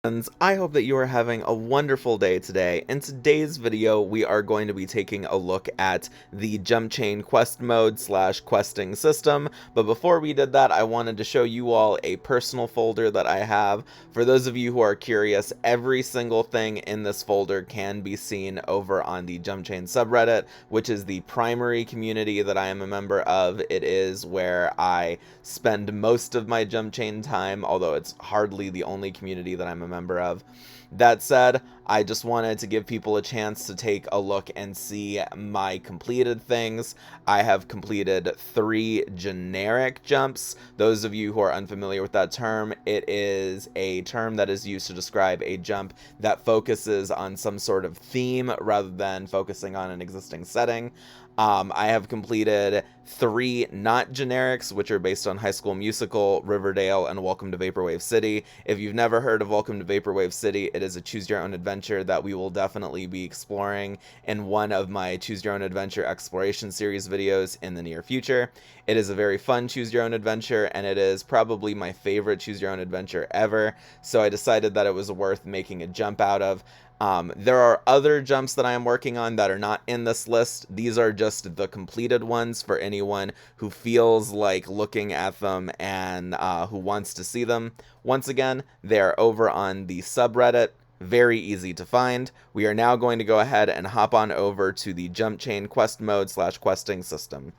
Friends, I hope that you are having a wonderful day today. In today's video, we are going to be taking a look at the Jumpchain quest mode / questing system. But before we did that, I wanted to show you all a personal folder that I have. For those of you who are curious, every single thing in this folder can be seen over on the Jumpchain subreddit, which is the primary community that I am a member of. It is where I spend most of my Jumpchain time, although it's hardly the only community that I'm a member of. That said, I just wanted to give people a chance to take a look and see my completed things. I have completed 3 generic jumps. Those of you who are unfamiliar with that term, it is a term that is used to describe a jump that focuses on some sort of theme rather than focusing on an existing setting. I have completed 3 not generics, which are based on High School Musical, Riverdale, and Welcome to Vaporwave City. If you've never heard of Welcome to Vaporwave City, it is a choose-your-own adventure that we will definitely be exploring in one of my choose-your-own adventure exploration series videos in the near future. It is a very fun choose-your-own adventure, and it is probably my favorite choose-your-own adventure ever, so I decided that it was worth making a jump out of. There are other jumps that I am working on that are not in this list. These are just the completed ones for anyone who feels like looking at them and who wants to see them. Once again, they are over on the subreddit. Very easy to find. We are now going to go ahead and hop on over to the Jumpchain quest mode / questing system.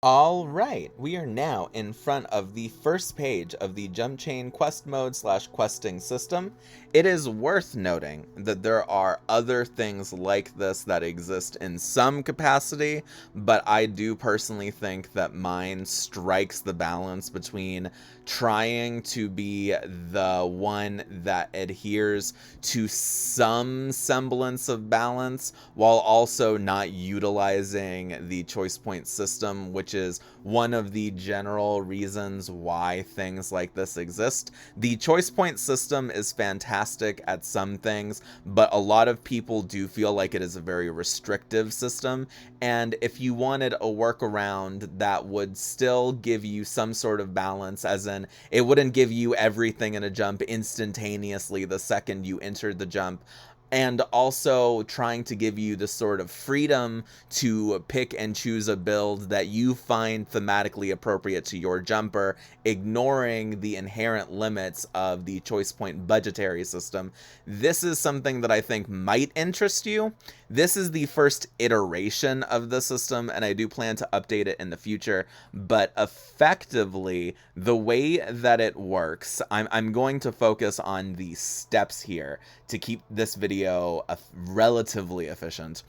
Alright, we are now in front of the first page of the Jumpchain quest mode / questing system. It is worth noting that there are other things like this that exist in some capacity, but I do personally think that mine strikes the balance between trying to be the one that adheres to some semblance of balance while also not utilizing the choice point system, which is one of the general reasons why things like this exist. The choice point system is fantastic at some things, but a lot of people do feel like it is a very restrictive system, and if you wanted a workaround that would still give you some sort of balance, as in it wouldn't give you everything in a jump instantaneously the second you entered the jump, and also trying to give you the sort of freedom to pick and choose a build that you find thematically appropriate to your jumper, ignoring the inherent limits of the choice point budgetary system. This is something that I think might interest you. This is the first iteration of the system, and I do plan to update it in the future, but effectively, the way that it works, I'm going to focus on the steps here to keep this video relatively efficient.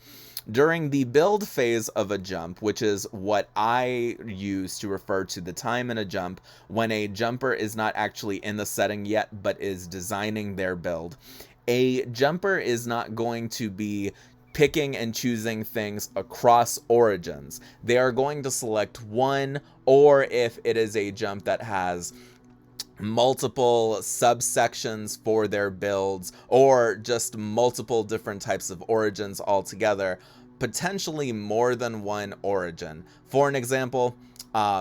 During the build phase of a jump, which is what I use to refer to the time in a jump when a jumper is not actually in the setting yet but is designing their build, a jumper is not going to be picking and choosing things across origins. They are going to select one, or if it is a jump that has multiple subsections for their builds, or just multiple different types of origins altogether, potentially more than one origin. For an example,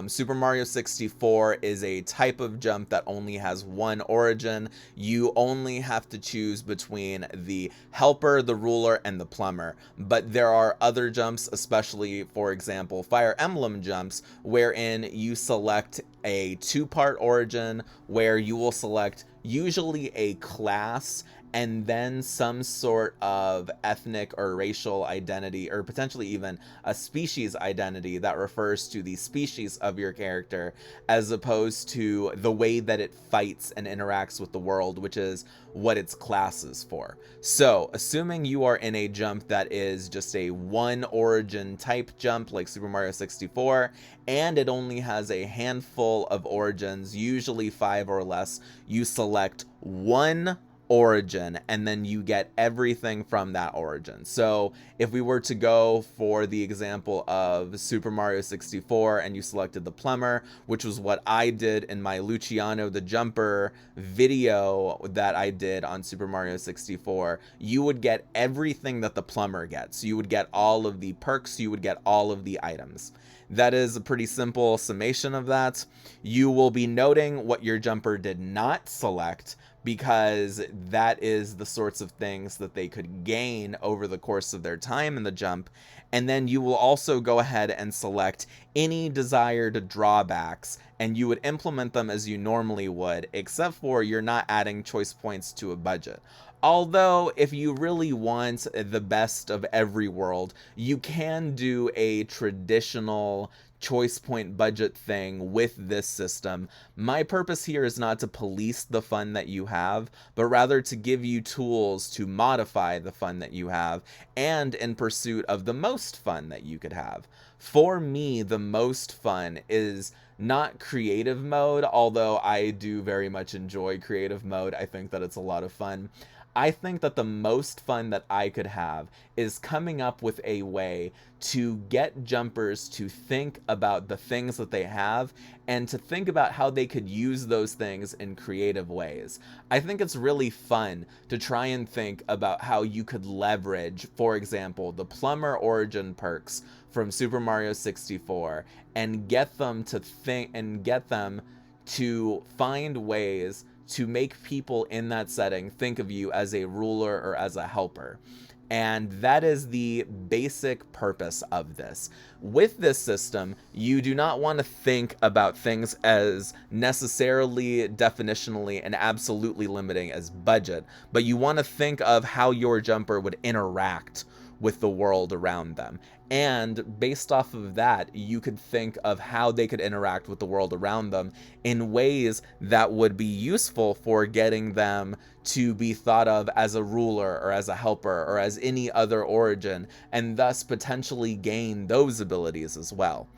Super Mario 64 is a type of jump that only has one origin. You only have to choose between the helper, the ruler, and the plumber. But there are other jumps, especially, for example, Fire Emblem jumps, wherein you select a 2-part origin, where you will select usually a class and then some sort of ethnic or racial identity, or potentially even a species identity that refers to the species of your character, as opposed to the way that it fights and interacts with the world, which is what its class is for. So, assuming you are in a jump that is just a one origin type jump like Super Mario 64, and it only has a handful of origins, usually 5 or less, you select one origin and then you get everything from that origin. So if we were to go for the example of Super Mario 64 and you selected the plumber, which was what I did in my Luciano the Jumper video that I did on Super Mario 64, you would get everything that the plumber gets. You would get all of the perks, you would get all of the items. that is a pretty simple summation of that. You will be noting what your jumper did not select, because that is the sorts of things that they could gain over the course of their time in the jump. And then you will also go ahead and select any desired drawbacks, and you would implement them as you normally would, except for you're not adding choice points to a budget. Although, if you really want the best of every world, you can do a traditional choice point budget thing with this system. My purpose here is not to police the fun that you have, but rather to give you tools to modify the fun that you have, and in pursuit of the most fun that you could have. For me, the most fun is not creative mode, although I do very much enjoy creative mode. I think that it's a lot of fun. I think that the most fun that I could have is coming up with a way to get jumpers to think about the things that they have, and to think about how they could use those things in creative ways. I think it's really fun to try and think about how you could leverage, for example, the plumber origin perks from Super Mario 64, and get them to think and get them to find ways to make people in that setting think of you as a ruler or as a helper. And that is the basic purpose of this. With this system, you do not want to think about things as necessarily, definitionally, and absolutely limiting as budget, but you want to think of how your jumper would interact with the world around them. And based off of that, you could think of how they could interact with the world around them in ways that would be useful for getting them to be thought of as a ruler or as a helper or as any other origin, and thus potentially gain those abilities as well.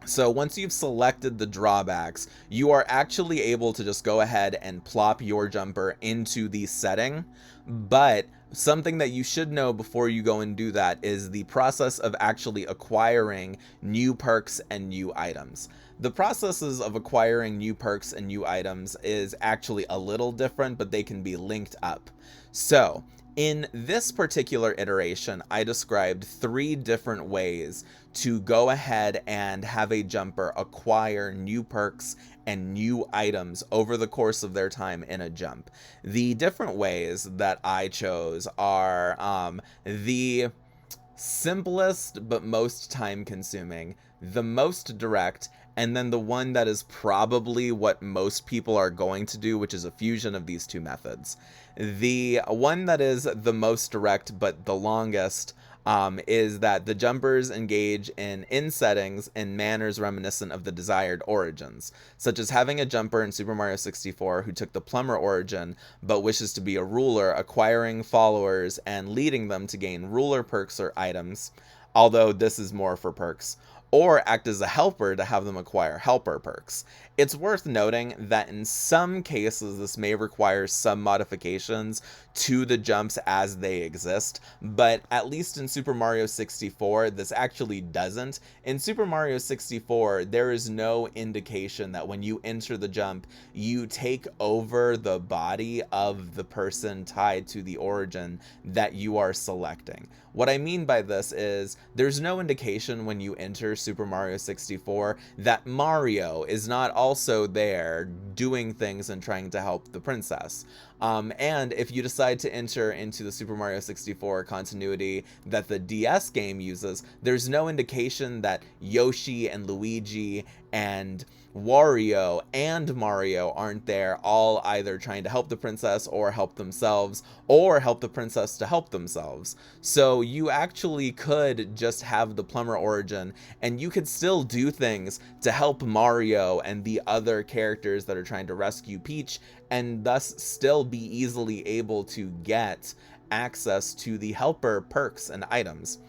So once you've selected the drawbacks, you are actually able to just go ahead and plop your jumper into the setting. But something that you should know before you go and do that is the process of actually acquiring new perks and new items. The processes of acquiring new perks and new items is actually a little different, but they can be linked up. So in this particular iteration, I described 3 different ways to go ahead and have a jumper acquire new perks and new items over the course of their time in a jump. The different ways that I chose are the simplest but most time consuming, the most direct, and then the one that is probably what most people are going to do, which is a fusion of these 2 methods. The one that is the most direct but the longest is that the jumpers engage in settings in manners reminiscent of the desired origins, such as having a jumper in Super Mario 64 who took the plumber origin but wishes to be a ruler, acquiring followers and leading them to gain ruler perks or items, although this is more for perks, or act as a helper to have them acquire helper perks. It's worth noting that in some cases this may require some modifications to the jumps as they exist, but at least in Super Mario 64 this actually doesn't. In Super Mario 64 there is no indication that when you enter the jump you take over the body of the person tied to the origin that you are selecting. What I mean by this is there's no indication when you enter Super Mario 64 that Mario is not also there doing things and trying to help the princess. And if you decide to enter into the Super Mario 64 continuity that the DS game uses, there's no indication that Yoshi and Luigi and Wario and Mario aren't there all either trying to help the princess or help themselves, or help the princess to help themselves. So you actually could just have the plumber origin and you could still do things to help Mario and the other characters that are trying to rescue Peach, and thus still be easily able to get access to the helper perks and items.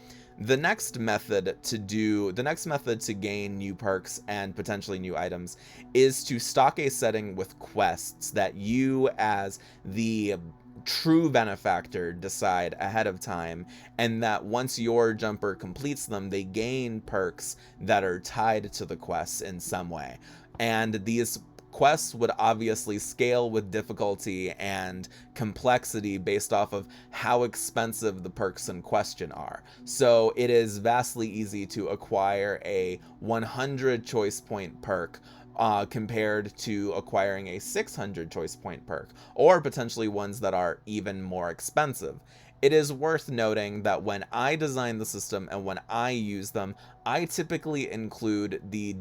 The next method to gain new perks and potentially new items is to stock a setting with quests that you as the true benefactor decide ahead of time, and that once your jumper completes them, they gain perks that are tied to the quests in some way. And these quests would obviously scale with difficulty and complexity based off of how expensive the perks in question are. So it is vastly easy to acquire a 100 choice point perk compared to acquiring a 600 choice point perk, or potentially ones that are even more expensive. It is worth noting that when I design the system and when I use them, I typically include the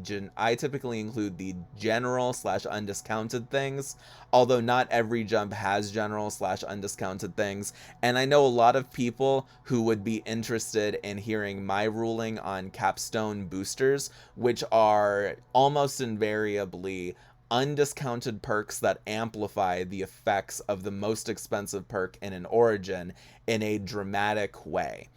general slash undiscounted things, although not every jump has general slash undiscounted things. And I know a lot of people who would be interested in hearing my ruling on capstone boosters, which are almost invariably undiscounted perks that amplify the effects of the most expensive perk in an origin in a dramatic way.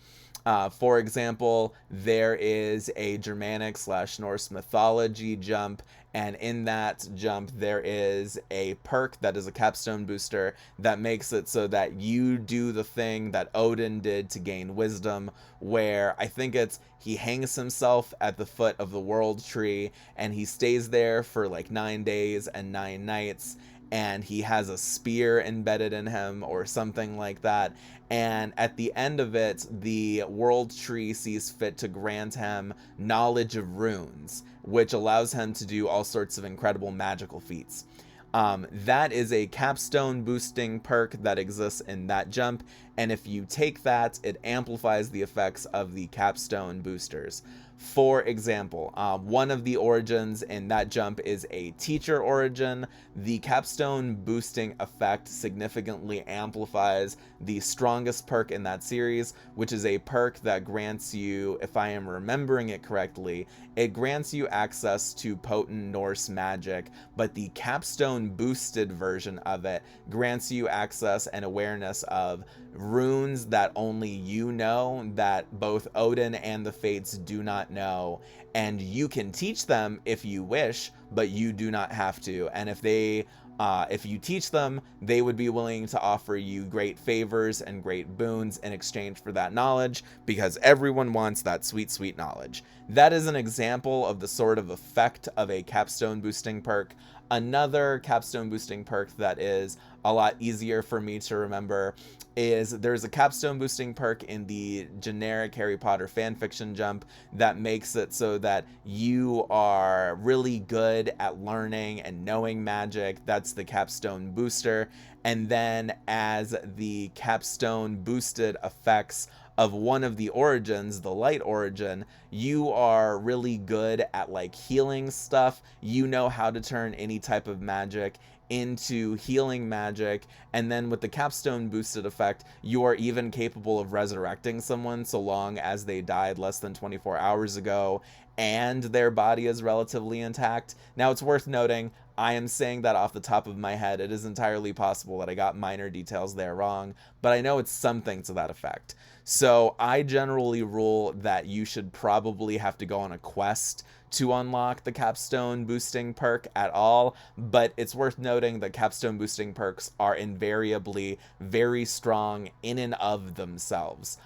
For example, there is a Germanic slash Norse mythology jump, and in that jump there is a perk that is a capstone booster that makes it so that you do the thing that Odin did to gain wisdom, where I think it's he hangs himself at the foot of the world tree and he stays there for like 9 days and 9 nights, and he has a spear embedded in him or something like that. And at the end of it, the world tree sees fit to grant him knowledge of runes, which allows him to do all sorts of incredible magical feats. That is a capstone boosting perk that exists in that jump, and if you take that, it amplifies the effects of the capstone boosters. For example, one of the origins in that jump is a teacher origin. The capstone boosting effect significantly amplifies the strongest perk in that series, which is a perk that grants you, if I am remembering it correctly, it grants you access to potent Norse magic, but the capstone boosted version of it grants you access and awareness of runes that only you know, that both Odin and the Fates do not know, and you can teach them if you wish, but you do not have to. And if you teach them, they would be willing to offer you great favors and great boons in exchange for that knowledge, because everyone wants that sweet, sweet knowledge. That is an example of the sort of effect of a capstone boosting perk. Another capstone boosting perk that is a lot easier for me to remember is there's a capstone boosting perk in the generic Harry Potter fanfiction jump that makes it so that you are really good at learning and knowing magic. That's the capstone booster. And then as the capstone boosted effects of one of the origins, the light origin, you are really good at like healing stuff. You know how to turn any type of magic into healing magic, and then with the capstone boosted effect, you are even capable of resurrecting someone so long as they died less than 24 hours ago and their body is relatively intact. Now, it's worth noting, I am saying that off the top of my head. It is entirely possible that I got minor details there wrong, but I know it's something to that effect. So I generally rule that you should probably have to go on a quest to unlock the capstone boosting perk at all, but it's worth noting that capstone boosting perks are invariably very strong in and of themselves.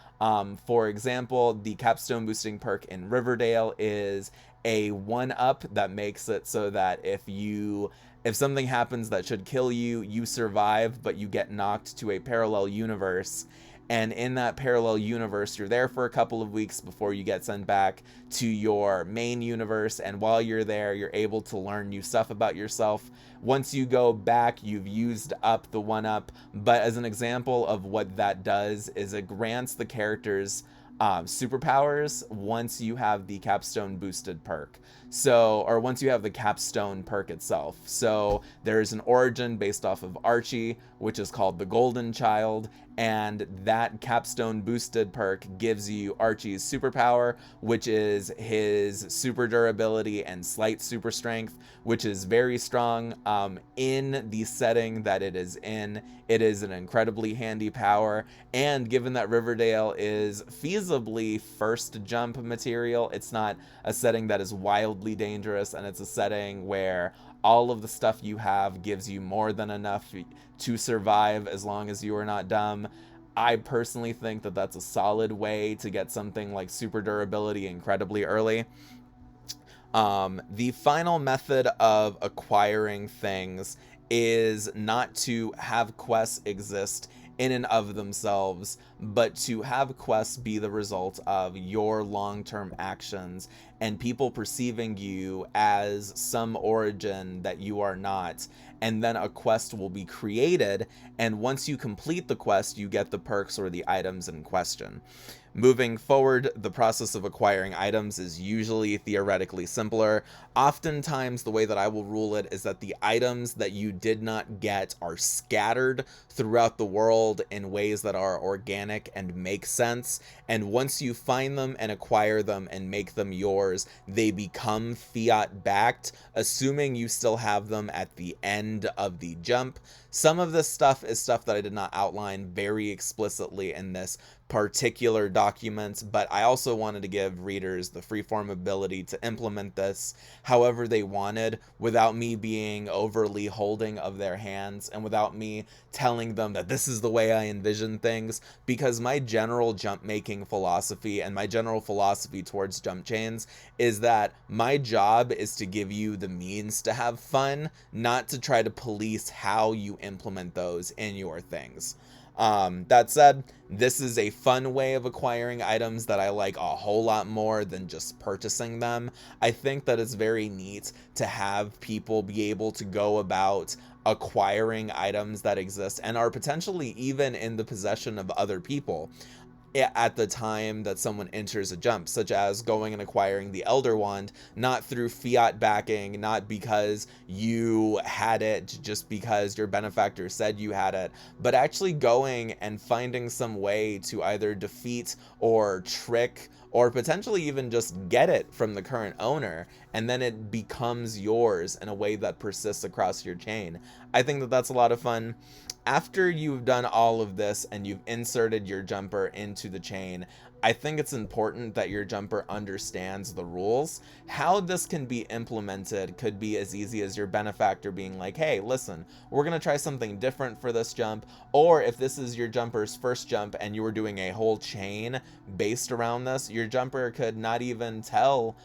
For example, the capstone boosting perk in Riverdale is a 1-up that makes it so that if something happens that should kill you, you survive, but you get knocked to a parallel universe. And in that parallel universe, you're there for a couple of weeks before you get sent back to your main universe. And while you're there, you're able to learn new stuff about yourself. Once you go back, you've used up the 1-up. But as an example of what that does is it grants the characters superpowers once you have the capstone boosted perk. Or once you have the capstone perk itself. So there's an origin based off of Archie, which is called the Golden Child, and that capstone boosted perk gives you Archie's superpower, which is his super durability and slight super strength, which is very strong. In the setting that it is in, it is an incredibly handy power, and given that Riverdale is feasibly first jump material, it's not a setting that is wildly dangerous, and it's a setting where all of the stuff you have gives you more than enough to survive as long as you are not dumb. I personally think that that's a solid way to get something like super durability incredibly early. The final method of acquiring things is not to have quests exist in and of themselves, but to have quests be the result of your long-term actions and people perceiving you as some origin that you are not. And then a quest will be created, and once you complete the quest, you get the perks or the items in question. Moving forward, the process of acquiring items is usually theoretically simpler. Oftentimes, the way that I will rule it is that the items that you did not get are scattered throughout the world in ways that are organic and make sense. And once you find them and acquire them and make them yours, they become fiat backed, assuming you still have them at the end of the jump. Some of this stuff is stuff that I did not outline very explicitly in this particular documents, but I also wanted to give readers the freeform ability to implement this however they wanted without me being overly holding of their hands and without me telling them that this is the way I envision things, because my general jump making philosophy and my general philosophy towards jump chains is that my job is to give you the means to have fun, not to try to police how you implement those in your things. That said, this is a fun way of acquiring items that I like a whole lot more than just purchasing them. I think that it's very neat to have people be able to go about acquiring items that exist and are potentially even in the possession of other people at the time that someone enters a jump, such as going and acquiring the Elder Wand, not through fiat backing, not because you had it just because your benefactor said you had it, but actually going and finding some way to either defeat or trick or potentially even just get it from the current owner, and then it becomes yours in a way that persists across your chain. I think that that's a lot of fun. After you've done all of this and you've inserted your jumper into the chain, I think it's important that your jumper understands the rules. How this can be implemented could be as easy as your benefactor being like, hey, listen, we're going to try something different for this jump. Or if this is your jumper's first jump and you were doing a whole chain based around this, your jumper could not even tell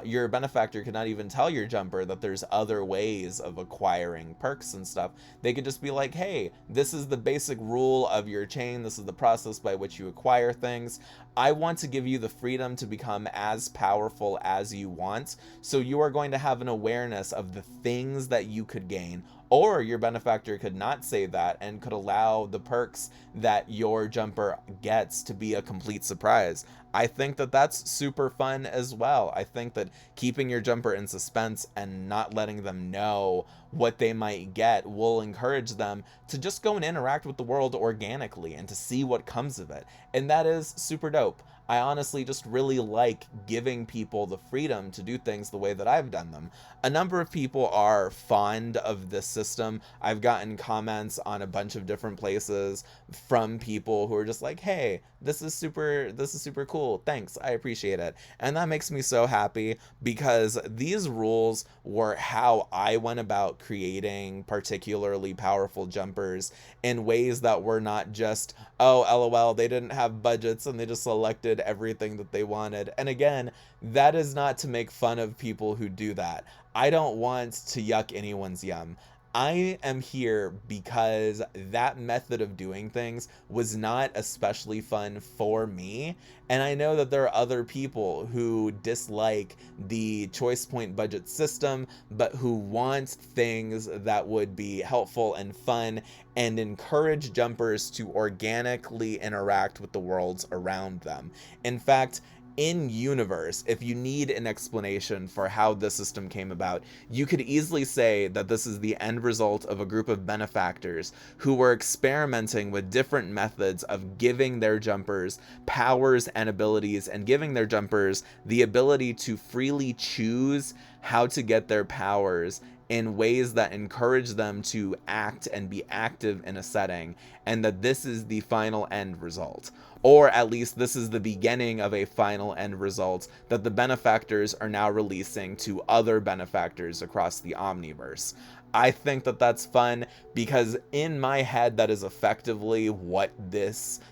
your benefactor could not even tell your jumper that there's other ways of acquiring perks and stuff. They could just be like, hey, this is the basic rule of your chain. This is the process by which you acquire things. I want to give you the freedom to become as powerful as you want. So you are going to have an awareness of the things that you could gain. Or your benefactor could not say that and could allow the perks that your jumper gets to be a complete surprise. I think that that's super fun as well. I think that keeping your jumper in suspense and not letting them know what they might get will encourage them to just go and interact with the world organically and to see what comes of it. And that is super dope. I honestly just really like giving people the freedom to do things the way that I've done them. A number of people are fond of this system. I've gotten comments on a bunch of different places from people who are just like, hey, this is super cool. Thanks. I appreciate it. And that makes me so happy because these rules were how I went about creating particularly powerful jumpers in ways that were not just, oh, LOL, they didn't have budgets and they just selected everything that they wanted. And again, that is not to make fun of people who do that. I don't want to yuck anyone's yum. I am here because that method of doing things was not especially fun for me, and I know that there are other people who dislike the choice point budget system, but who want things that would be helpful and fun and encourage jumpers to organically interact with the worlds around them. In fact, in universe, if you need an explanation for how this system came about, you could easily say that this is the end result of a group of benefactors who were experimenting with different methods of giving their jumpers powers and abilities and giving their jumpers the ability to freely choose how to get their powers in ways that encourage them to act and be active in a setting, and that this is the final end result. Or at least this is the beginning of a final end result that the benefactors are now releasing to other benefactors across the Omniverse. I think that that's fun because in my head that is effectively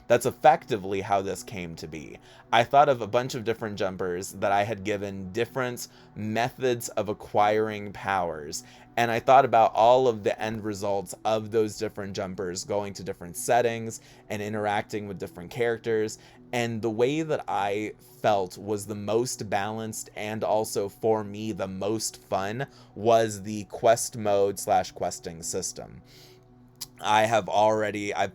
that's effectively how this came to be. I thought of a bunch of different jumpers that I had given different methods of acquiring powers, and I thought about all of the end results of those different jumpers going to different settings and interacting with different characters, and the way that I felt was the most balanced and also for me the most fun was the quest mode slash questing system. I've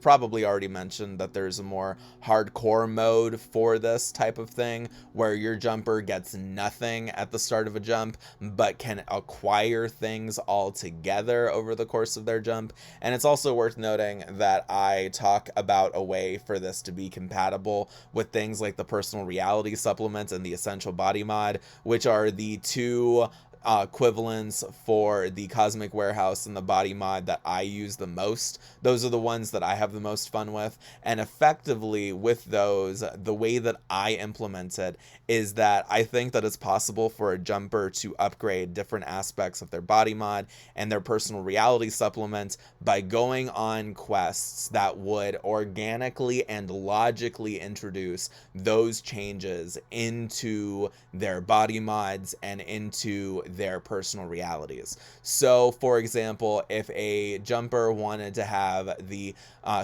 probably already mentioned that there's a more hardcore mode for this type of thing where your jumper gets nothing at the start of a jump but can acquire things all together over the course of their jump. And it's also worth noting that I talk about a way for this to be compatible with things like the personal reality supplement and the essential body mod, which are the two equivalents for the Cosmic Warehouse and the body mod that I use the most. Those are the ones that I have the most fun with, and effectively with those, the way that I implement it is that I think that it's possible for a jumper to upgrade different aspects of their body mod and their personal reality supplement by going on quests that would organically and logically introduce those changes into their body mods and into their personal realities. So, for example, if a jumper wanted to have the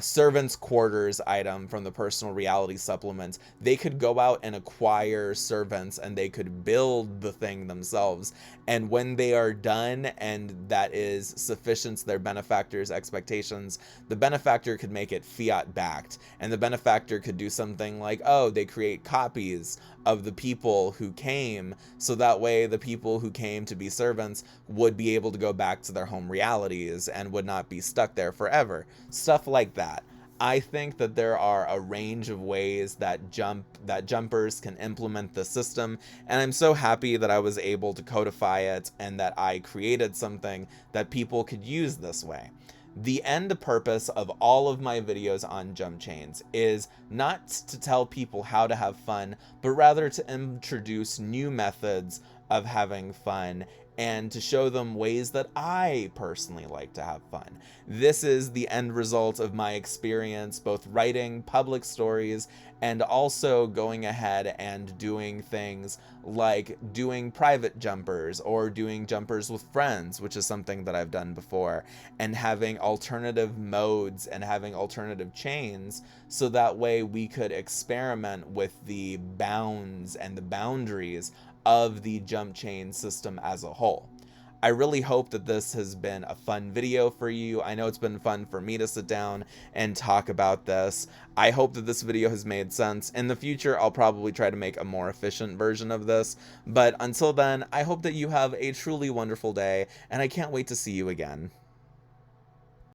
servant's quarters item from the personal reality supplement, they could go out and acquire servants and they could build the thing themselves. And when they are done and that is sufficient to their benefactor's expectations, the benefactor could make it fiat backed. And the benefactor could do something like, oh, they create copies of the people who came, so that way the people who came to be servants would be able to go back to their home realities and would not be stuck there forever. Stuff like that. I think that there are a range of ways that jumpers can implement the system, and I'm so happy that I was able to codify it and that I created something that people could use this way. The end purpose of all of my videos on jump chains is not to tell people how to have fun, but rather to introduce new methods of having fun and to show them ways that I personally like to have fun. This is the end result of my experience both writing public stories and also going ahead and doing things like doing private jumpers or doing jumpers with friends, which is something that I've done before, and having alternative modes and having alternative chains so that way we could experiment with the bounds and the boundaries of the jump chain system as a whole. I really hope that this has been a fun video for you. I know it's been fun for me to sit down and talk about this. I hope that this video has made sense. In the future, I'll probably try to make a more efficient version of this. But until then, I hope that you have a truly wonderful day, and I can't wait to see you again.